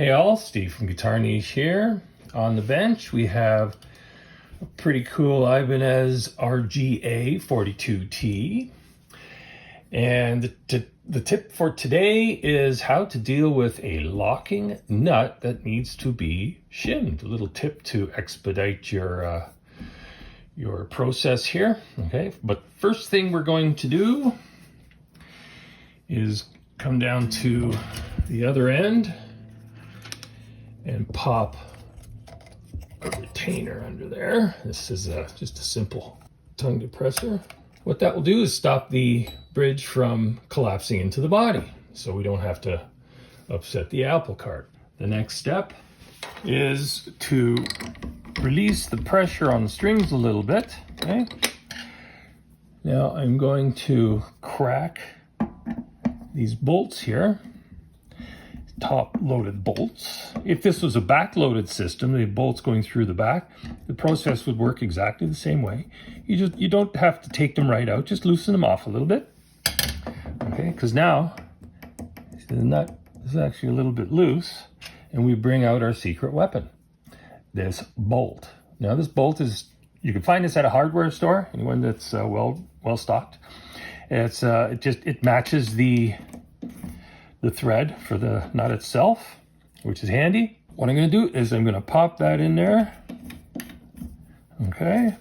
Hey all, Steve from GuitarNiche here. On the bench we have a pretty cool Ibanez RGA 42T. And the tip for today is how to deal with a locking nut that needs to be shimmed. A little tip to expedite your process here. Okay, but first thing we're going to do is come down to the other end and pop a retainer under there. This is just a simple tongue depressor. What that will do is stop the bridge from collapsing into the body, so we don't have to upset the apple cart. The next step is to release the pressure on the strings a little bit. Okay. Now I'm going to crack these bolts here. Top loaded bolts. If this was a back loaded system, the bolts going through the back, the process would work exactly the same way. You don't have to take them right out, just loosen them off a little bit. Okay, because now the nut is actually a little bit loose, and we bring out our secret weapon, this bolt. Now this bolt is, you can find this at a hardware store, anyone that's well stocked. It matches the thread for the nut itself, which is handy. What I'm going to do is I'm going to pop that in there. Okay.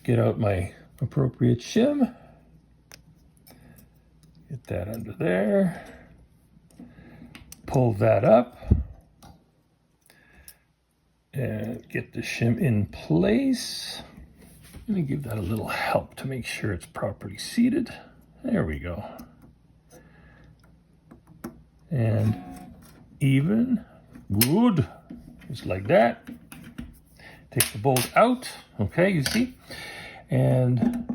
Get out my appropriate shim. Get that under there. Pull that up. And get the shim in place. Let me give that a little help to make sure it's properly seated. There we go. And even, good, just like that. Take the bolt out, okay, you see, and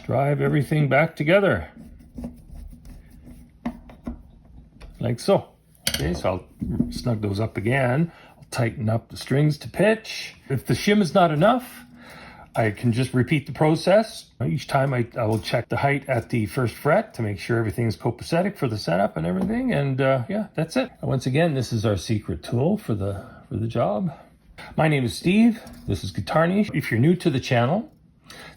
drive everything back together, like so. Okay, so I'll snug those up again. I'll tighten up the strings to pitch. If the shim is not enough, I can just repeat the process. Each time I will check the height at the first fret to make sure everything's copacetic for the setup and everything. And yeah, that's it. Once again, this is our secret tool for the job. My name is Steve. This is GuitarNiche. If you're new to the channel,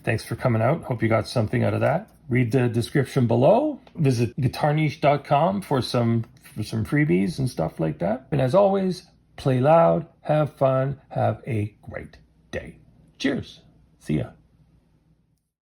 thanks for coming out. Hope you got something out of that. Read the description below. Visit GuitarNiche.com for some freebies and stuff like that. And as always, play loud, have fun, have a great day. Cheers. See ya.